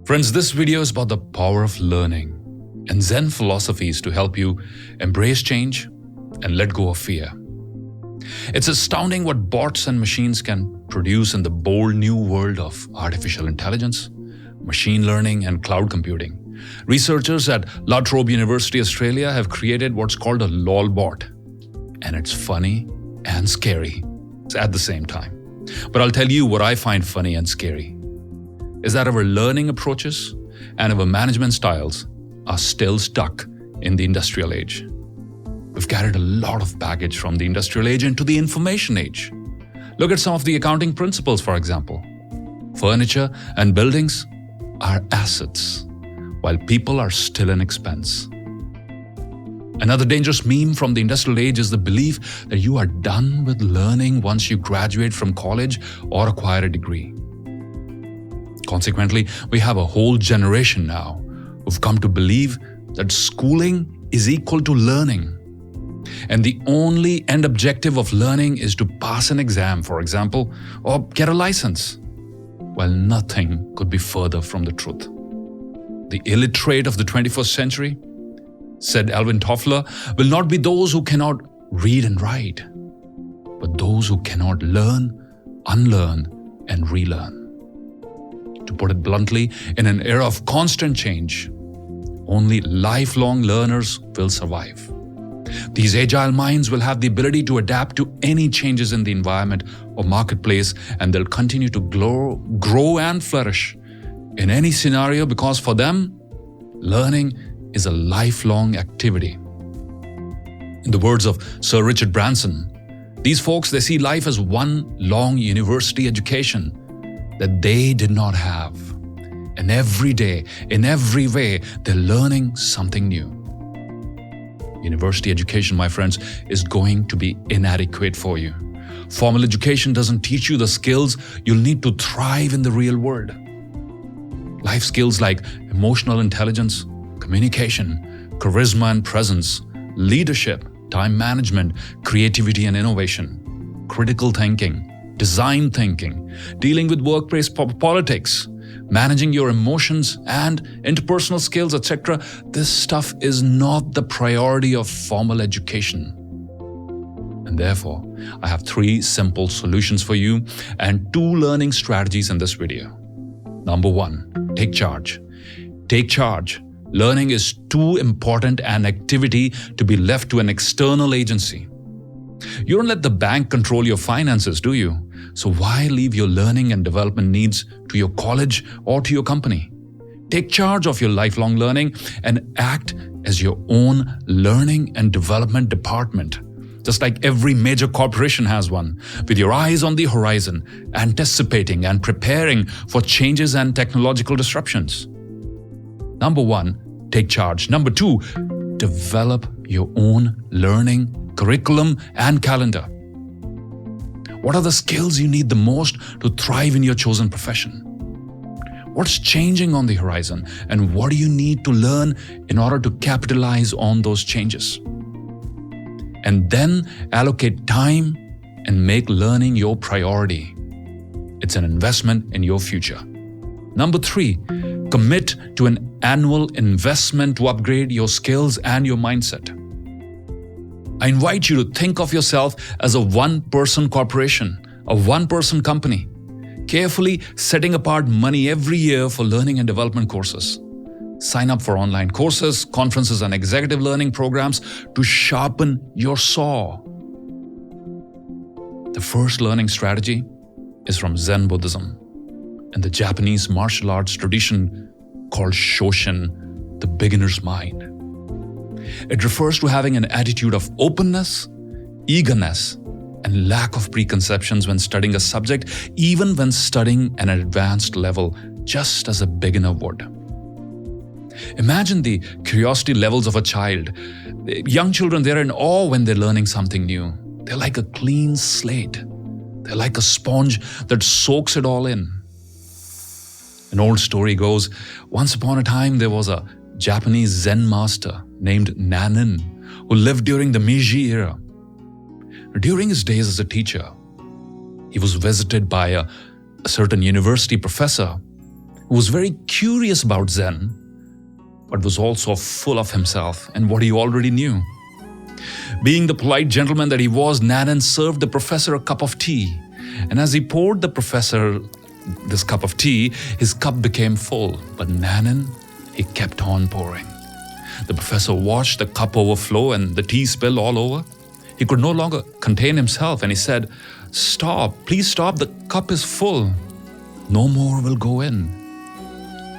Friends, this video is about the power of learning and Zen philosophies to help you embrace change and let go of fear. It's astounding what bots and machines can produce in the bold new world of artificial intelligence, machine learning, and cloud computing. Researchers at La Trobe University, Australia have created what's called a LOL bot. And it's funny and scary at the same time. But I'll tell you what I find funny and scary is that our learning approaches and our management styles are still stuck in the industrial age. We've carried a lot of baggage from the industrial age into the information age. Look at some of the accounting principles, for example. Furniture and buildings are assets, while people are still an expense. Another dangerous meme from the industrial age is the belief that you are done with learning once you graduate from college or acquire a degree. Consequently, we have a whole generation now who've come to believe that schooling is equal to learning. And the only end objective of learning is to pass an exam, for example, or get a license. While nothing could be further from the truth. The illiterate of the 21st century, said Alvin Toffler, will not be those who cannot read and write, but those who cannot learn, unlearn, and relearn. To put it bluntly, in an era of constant change, only lifelong learners will survive. These agile minds will have the ability to adapt to any changes in the environment or marketplace, and they'll continue to grow and flourish in any scenario because for them, learning is a lifelong activity. In the words of Sir Richard Branson, these folks, they see life as one long university education that they did not have. And every day, in every way, they're learning something new. University education, my friends, is going to be inadequate for you. Formal education doesn't teach you the skills you'll need to thrive in the real world. Life skills like emotional intelligence, communication, charisma and presence, leadership, time management, creativity and innovation, critical thinking, design thinking, dealing with workplace politics, managing your emotions and interpersonal skills, etc. This stuff is not the priority of formal education. And therefore, I have 3 simple solutions for you and 2 learning strategies in this video. Number 1, take charge. Take charge. Learning is too important an activity to be left to an external agency. You don't let the bank control your finances, do you? So why leave your learning and development needs to your college or to your company? Take charge of your lifelong learning and act as your own learning and development department, just like every major corporation has one, with your eyes on the horizon, anticipating and preparing for changes and technological disruptions. Number 1, take charge. Number 2, develop your own learning curriculum and calendar. What are the skills you need the most to thrive in your chosen profession? What's changing on the horizon, and what do you need to learn in order to capitalize on those changes? And then allocate time and make learning your priority. It's an investment in your future. Number 3, commit to an annual investment to upgrade your skills and your mindset. I invite you to think of yourself as a one-person corporation, a one-person company, carefully setting apart money every year for learning and development courses. Sign up for online courses, conferences, and executive learning programs to sharpen your saw. The first learning strategy is from Zen Buddhism and the Japanese martial arts tradition called Shoshin, the beginner's mind. It refers to having an attitude of openness, eagerness, and lack of preconceptions when studying a subject, even when studying an advanced level, just as a beginner would. Imagine the curiosity levels of a child. Young children, they're in awe when they're learning something new. They're like a clean slate. They're like a sponge that soaks it all in. An old story goes, once upon a time there was a Japanese Zen master named Nanin who lived during the Meiji era. During his days as a teacher, he was visited by a certain university professor who was very curious about Zen, but was also full of himself and what he already knew. Being the polite gentleman that he was, Nanan served the professor a cup of tea. And as he poured the professor this cup of tea, his cup became full. But Nanan, he kept on pouring. The professor watched the cup overflow and the tea spill all over. He could no longer contain himself and he said, "Stop, please stop, the cup is full. No more will go in."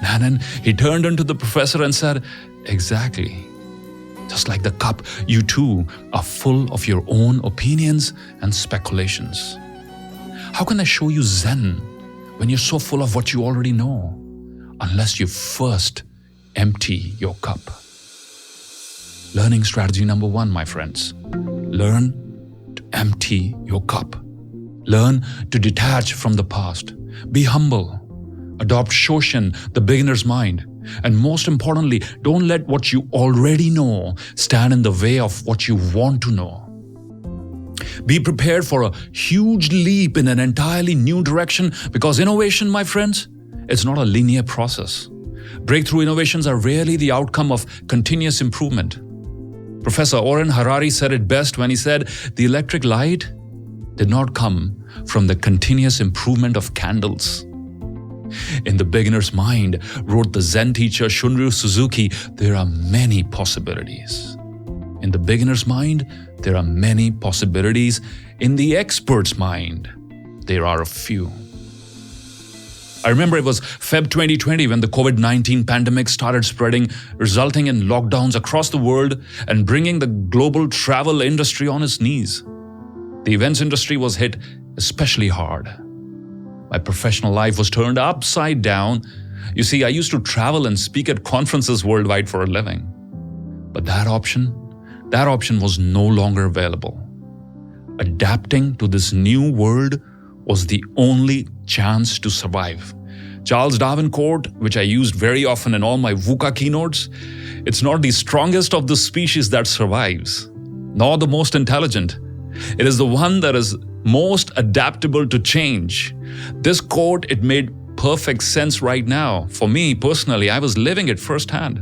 Nanan, he turned into the professor and said, "Exactly. Just like the cup, you too are full of your own opinions and speculations. How can I show you Zen when you're so full of what you already know, unless you first empty your cup?" Learning strategy number 1, my friends. Learn to empty your cup. Learn to detach from the past. Be humble. Adopt Shoshin, the beginner's mind. And most importantly, don't let what you already know stand in the way of what you want to know. Be prepared for a huge leap in an entirely new direction, because innovation, my friends, it's not a linear process. Breakthrough innovations are rarely the outcome of continuous improvement. Professor Oren Harari said it best when he said, "The electric light did not come from the continuous improvement of candles." In The Beginner's Mind, wrote the Zen teacher Shunryu Suzuki, there are many possibilities. In the beginner's mind, there are many possibilities. In the expert's mind, there are a few. I remember it was Feb 2020 when the COVID-19 pandemic started spreading, resulting in lockdowns across the world and bringing the global travel industry on its knees. The events industry was hit especially hard. My professional life was turned upside down. You see, I used to travel and speak at conferences worldwide for a living. But that option was no longer available. Adapting to this new world was the only chance to survive. Charles Darwin quote, which I used very often in all my VUCA keynotes, "It's not the strongest of the species that survives, nor the most intelligent. It is the one that is most adaptable to change." This quote, it made perfect sense right now. For me personally, I was living it firsthand.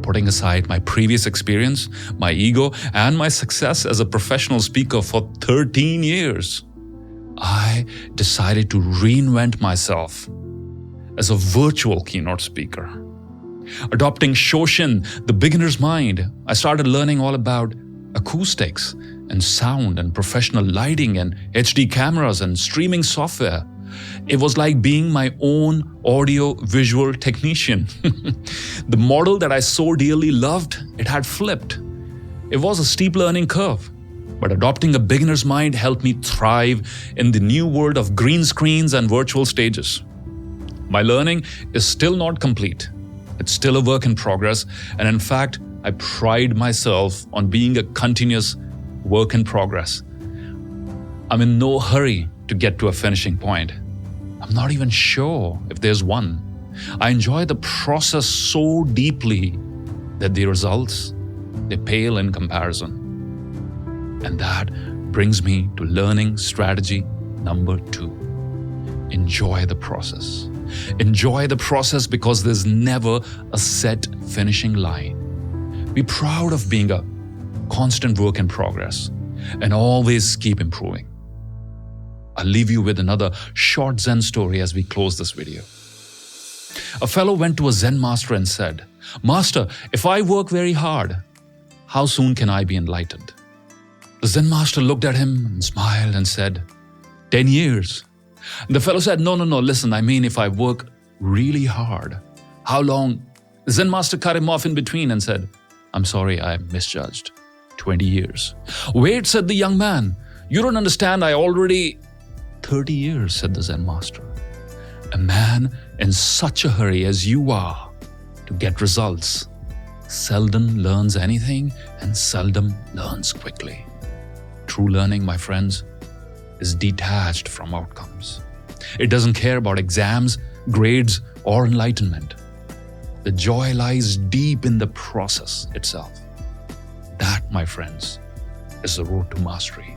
Putting aside my previous experience, my ego, and my success as a professional speaker for 13 years, I decided to reinvent myself as a virtual keynote speaker. Adopting Shoshin, the beginner's mind, I started learning all about acoustics and sound and professional lighting and HD cameras and streaming software. It was like being my own audio-visual technician. The model that I so dearly loved, it had flipped. It was a steep learning curve. But adopting a beginner's mind helped me thrive in the new world of green screens and virtual stages. My learning is still not complete. It's still a work in progress. And in fact, I pride myself on being a continuous work in progress. I'm in no hurry to get to a finishing point. I'm not even sure if there's one. I enjoy the process so deeply that the results, they pale in comparison. And that brings me to learning strategy number 2. Enjoy the process. Enjoy the process because there's never a set finishing line. Be proud of being a constant work in progress and always keep improving. I'll leave you with another short Zen story as we close this video. A fellow went to a Zen master and said, "Master, if I work very hard, how soon can I be enlightened?" The Zen master looked at him and smiled and said, 10 years. And the fellow said, No, listen, I mean if I work really hard, how long? The Zen master cut him off in between and said, "I'm sorry, I misjudged. 20 years. "Wait," said the young man. "You don't understand, I already..." 30 years, said the Zen master. A man in such a hurry as you are to get results seldom learns anything and seldom learns quickly. True learning, my friends, is detached from outcomes. It doesn't care about exams, grades, or enlightenment. The joy lies deep in the process itself. That, my friends, is the road to mastery.